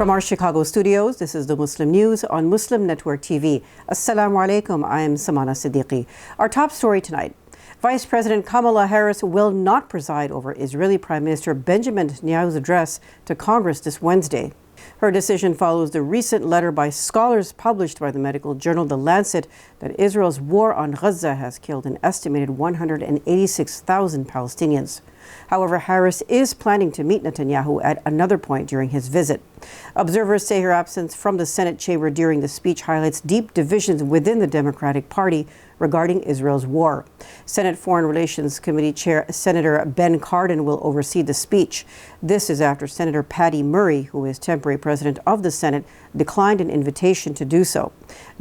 From our Chicago studios, this is the Muslim News on Muslim Network TV. Assalamu alaikum, I am Samana Siddiqui. Our top story tonight. Vice President Kamala Harris will not preside over Israeli Prime Minister Benjamin Netanyahu's address to Congress this Wednesday. Her decision follows the recent letter by scholars published by the medical journal The Lancet that Israel's war on Gaza has killed an estimated 186,000 Palestinians. However, Harris is planning to meet Netanyahu at another point during his visit. Observers say her absence from the Senate chamber during the speech highlights deep divisions within the Democratic Party regarding Israel's war. Senate Foreign Relations Committee Chair Senator Ben Cardin will oversee the speech. This is after Senator Patty Murray, who is temporary president of the Senate, declined an invitation to do so.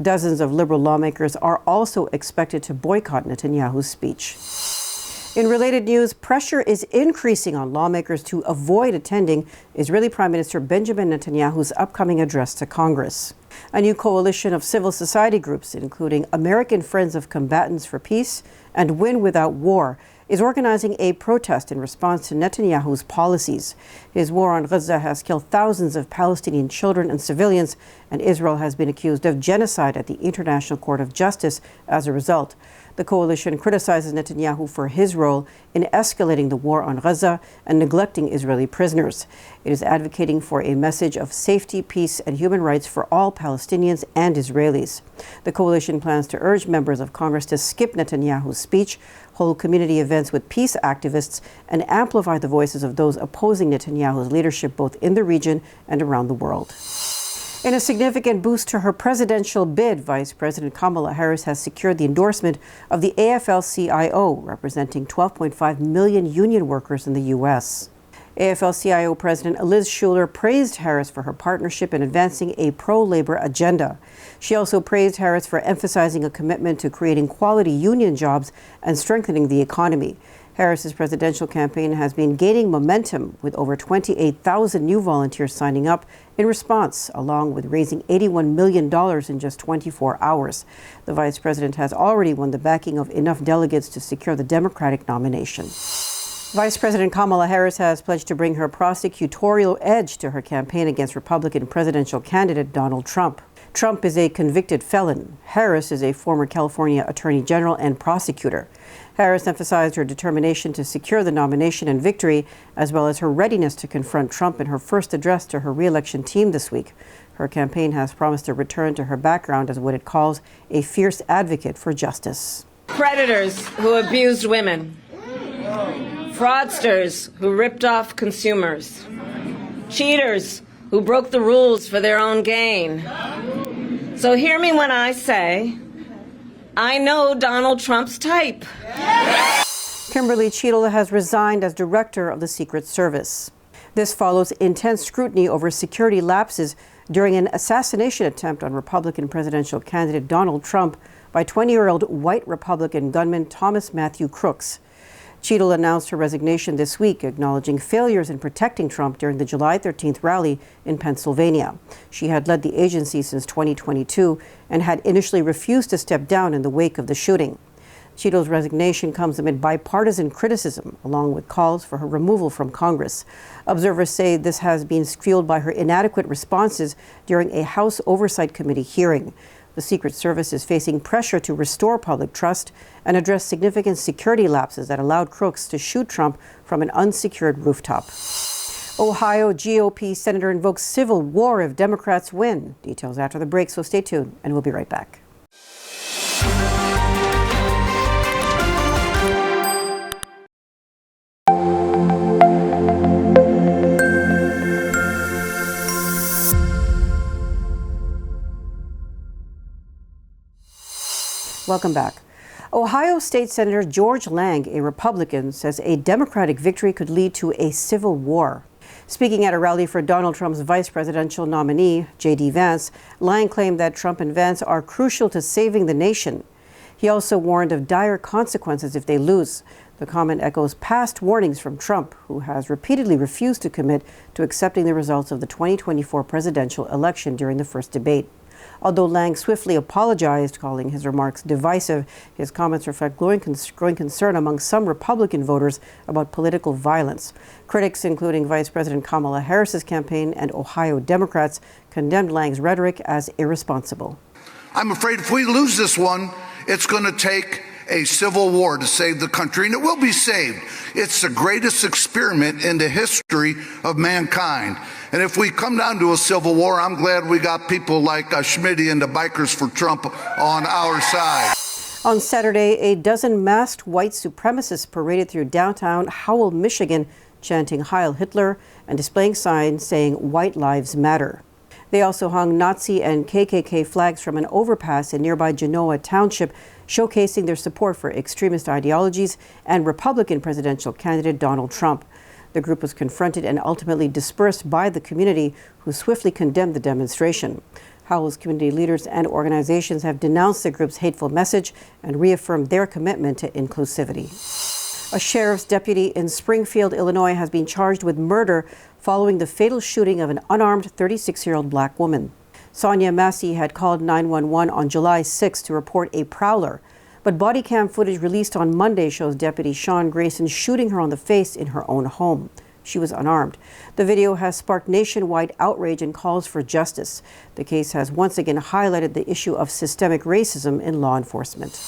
Dozens of liberal lawmakers are also expected to boycott Netanyahu's speech. In related news, pressure is increasing on lawmakers to avoid attending Israeli Prime Minister Benjamin Netanyahu's upcoming address to Congress. A new coalition of civil society groups, including American Friends of Combatants for Peace and Win Without War, is organizing a protest in response to Netanyahu's policies. His war on Gaza has killed thousands of Palestinian children and civilians, and Israel has been accused of genocide at the International Court of Justice as a result. The coalition criticizes Netanyahu for his role in escalating the war on Gaza and neglecting Israeli prisoners. It is advocating for a message of safety, peace, and human rights for all Palestinians and Israelis. The coalition plans to urge members of Congress to skip Netanyahu's speech, hold community events with peace activists, and amplify the voices of those opposing Netanyahu's leadership both in the region and around the world. In a significant boost to her presidential bid, Vice President Kamala Harris has secured the endorsement of the AFL-CIO, representing 12.5 million union workers in the U.S. AFL-CIO President Liz Schuler praised Harris for her partnership in advancing a pro-labor agenda. She also praised Harris for emphasizing a commitment to creating quality union jobs and strengthening the economy. Harris's presidential campaign has been gaining momentum, with over 28,000 new volunteers signing up in response, along with raising $81 million in just 24 hours. The vice president has already won the backing of enough delegates to secure the Democratic nomination. Vice President Kamala Harris has pledged to bring her prosecutorial edge to her campaign against Republican presidential candidate Donald Trump. Trump is a convicted felon. Harris is a former California Attorney General and prosecutor. Harris emphasized her determination to secure the nomination and victory, as well as her readiness to confront Trump in her first address to her re-election team this week. Her campaign has promised to return to her background as what it calls a fierce advocate for justice. Predators who abused women, fraudsters who ripped off consumers, cheaters who broke the rules for their own gain. So hear me when I say, I know Donald Trump's type. Kimberly Cheadle has resigned as director of the Secret Service. This follows intense scrutiny over security lapses during an assassination attempt on Republican presidential candidate Donald Trump by 20-year-old white Republican gunman Thomas Matthew Crooks. Cheadle announced her resignation this week, acknowledging failures in protecting Trump during the July 13th rally in Pennsylvania. She had led the agency since 2022 and had initially refused to step down in the wake of the shooting. Cheadle's resignation comes amid bipartisan criticism, along with calls for her removal from Congress. Observers say this has been fueled by her inadequate responses during a House Oversight Committee hearing. The Secret Service is facing pressure to restore public trust and address significant security lapses that allowed Crooks to shoot Trump from an unsecured rooftop. Ohio GOP Senator invokes civil war if Democrats win. Details after the break, so stay tuned, and we'll be right back. Welcome back. Ohio State Senator George Lang, a Republican, says a Democratic victory could lead to a civil war. Speaking at a rally for Donald Trump's vice presidential nominee, J.D. Vance, Lang claimed that Trump and Vance are crucial to saving the nation. He also warned of dire consequences if they lose. The comment echoes past warnings from Trump, who has repeatedly refused to commit to accepting the results of the 2024 presidential election during the first debate. Although Lang swiftly apologized, calling his remarks divisive, his comments reflect growing concern among some Republican voters about political violence. Critics, including Vice President Kamala Harris's campaign and Ohio Democrats, condemned Lang's rhetoric as irresponsible. I'm afraid if we lose this one, it's going to take a civil war to save the country, and it will be saved. It's the greatest experiment in the history of mankind. And if we come down to a civil war, I'm glad we got people like Schmitty and the Bikers for Trump on our side. On Saturday, a dozen masked white supremacists paraded through downtown Howell, Michigan, chanting Heil Hitler and displaying signs saying "White Lives Matter." They also hung Nazi and KKK flags from an overpass in nearby Genoa Township, showcasing their support for extremist ideologies and Republican presidential candidate Donald Trump. The group was confronted and ultimately dispersed by the community, who swiftly condemned the demonstration. Howell's community leaders and organizations have denounced the group's hateful message and reaffirmed their commitment to inclusivity. A sheriff's deputy in Springfield, Illinois, has been charged with murder following the fatal shooting of an unarmed 36-year-old black woman. Sonia Massey had called 911 on July 6 to report a prowler, but body cam footage released on Monday shows Deputy Sean Grayson shooting her on the face in her own home. She was unarmed. The video has sparked nationwide outrage and calls for justice. The case has once again highlighted the issue of systemic racism in law enforcement.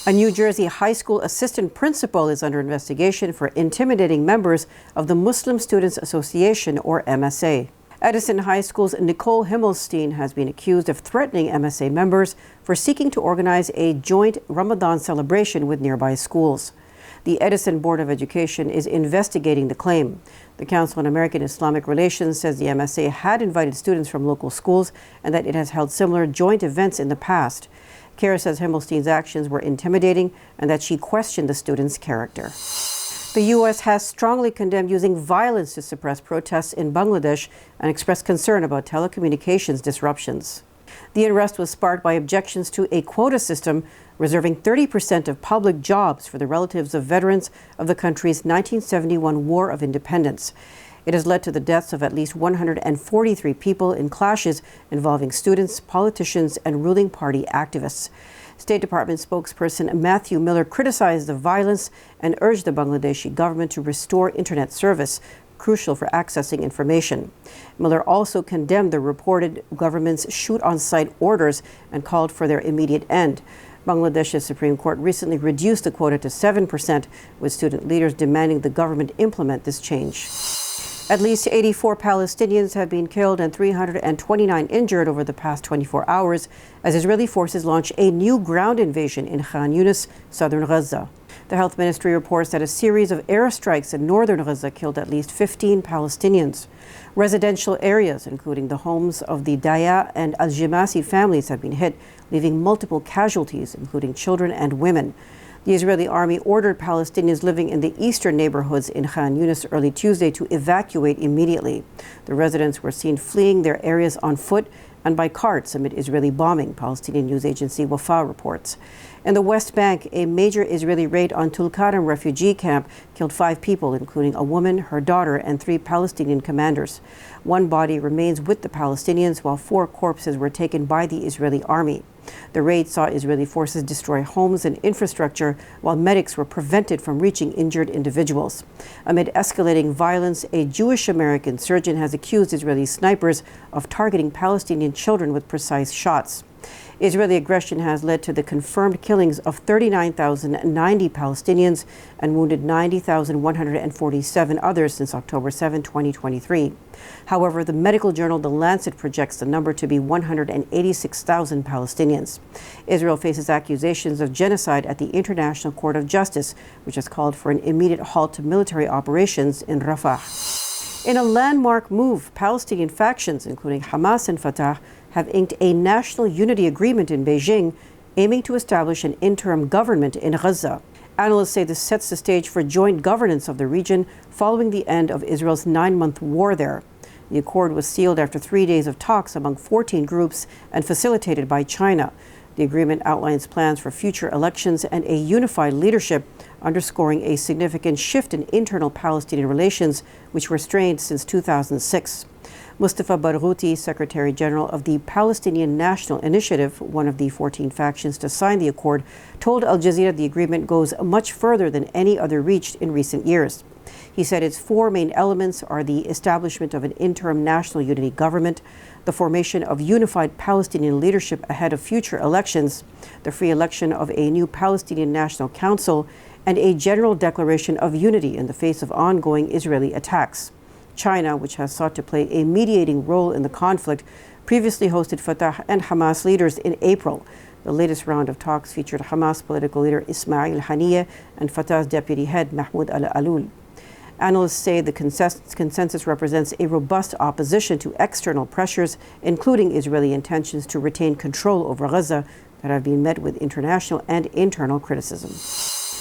A New Jersey high school assistant principal is under investigation for intimidating members of the Muslim Students Association, or MSA. Edison High School's Nicole Himmelstein has been accused of threatening MSA members for seeking to organize a joint Ramadan celebration with nearby schools. The Edison Board of Education is investigating the claim. The Council on American Islamic Relations says the MSA had invited students from local schools and that it has held similar joint events in the past. Kara says Himmelstein's actions were intimidating and that she questioned the students' character. The U.S. has strongly condemned using violence to suppress protests in Bangladesh and expressed concern about telecommunications disruptions. The unrest was sparked by objections to a quota system reserving 30% of public jobs for the relatives of veterans of the country's 1971 War of Independence. It has led to the deaths of at least 143 people in clashes involving students, politicians, and ruling party activists. State Department spokesperson Matthew Miller criticized the violence and urged the Bangladeshi government to restore internet service, crucial for accessing information. Miller also condemned the reported government's shoot-on-sight orders and called for their immediate end. Bangladesh's Supreme Court recently reduced the quota to 7%, with student leaders demanding the government implement this change. At least 84 Palestinians have been killed and 329 injured over the past 24 hours as Israeli forces launch a new ground invasion in Khan Yunis, southern Gaza. The health ministry reports that a series of airstrikes in northern Gaza killed at least 15 Palestinians. Residential areas, including the homes of the Daya and Al-Jimasi families, have been hit, leaving multiple casualties, including children and women. The Israeli army ordered Palestinians living in the eastern neighborhoods in Khan Yunis early Tuesday to evacuate immediately. The residents were seen fleeing their areas on foot and by carts amid Israeli bombing, Palestinian news agency Wafa reports. In the West Bank, a major Israeli raid on Tulkarem refugee camp killed 5 people, including a woman, her daughter, and 3 Palestinian commanders. One body remains with the Palestinians, while 4 corpses were taken by the Israeli army. The raid saw Israeli forces destroy homes and infrastructure, while medics were prevented from reaching injured individuals. Amid escalating violence, a Jewish American surgeon has accused Israeli snipers of targeting Palestinian children with precise shots. Israeli aggression has led to the confirmed killings of 39,090 Palestinians and wounded 90,147 others since October 7, 2023. However, the medical journal The Lancet projects the number to be 186,000 Palestinians. Israel faces accusations of genocide at the International Court of Justice, which has called for an immediate halt to military operations in Rafah. In a landmark move, Palestinian factions, including Hamas and Fatah, have inked a national unity agreement in Beijing, aiming to establish an interim government in Gaza. Analysts say this sets the stage for joint governance of the region following the end of Israel's 9-month war there. The accord was sealed after 3 days of talks among 14 groups and facilitated by China. The agreement outlines plans for future elections and a unified leadership underscoring a significant shift in internal Palestinian relations, which were strained since 2006. Mustafa Barghouti, Secretary General of the Palestinian National Initiative, one of the 14 factions to sign the accord, told Al Jazeera the agreement goes much further than any other reached in recent years. He said its four main elements are the establishment of an interim national unity government, the formation of unified Palestinian leadership ahead of future elections, the free election of a new Palestinian National Council, and a general declaration of unity in the face of ongoing Israeli attacks. China, which has sought to play a mediating role in the conflict, previously hosted Fatah and Hamas leaders in April. The latest round of talks featured Hamas political leader Ismail Haniyeh and Fatah's deputy head Mahmoud al-Alul. Analysts say the consensus represents a robust opposition to external pressures, including Israeli intentions to retain control over Gaza, that have been met with international and internal criticism.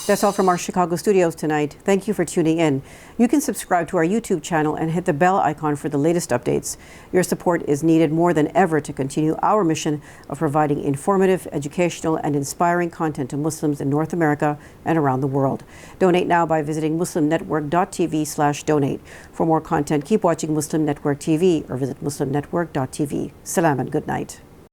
That's all from our Chicago studios tonight. Thank you for tuning in. You can subscribe to our YouTube channel and hit the bell icon for the latest updates. Your support is needed more than ever to continue our mission of providing informative, educational, and inspiring content to Muslims in North America and around the world. Donate now by visiting muslimnetwork.tv/donate. For more content, keep watching Muslim Network TV or visit muslimnetwork.tv. Salam and good night.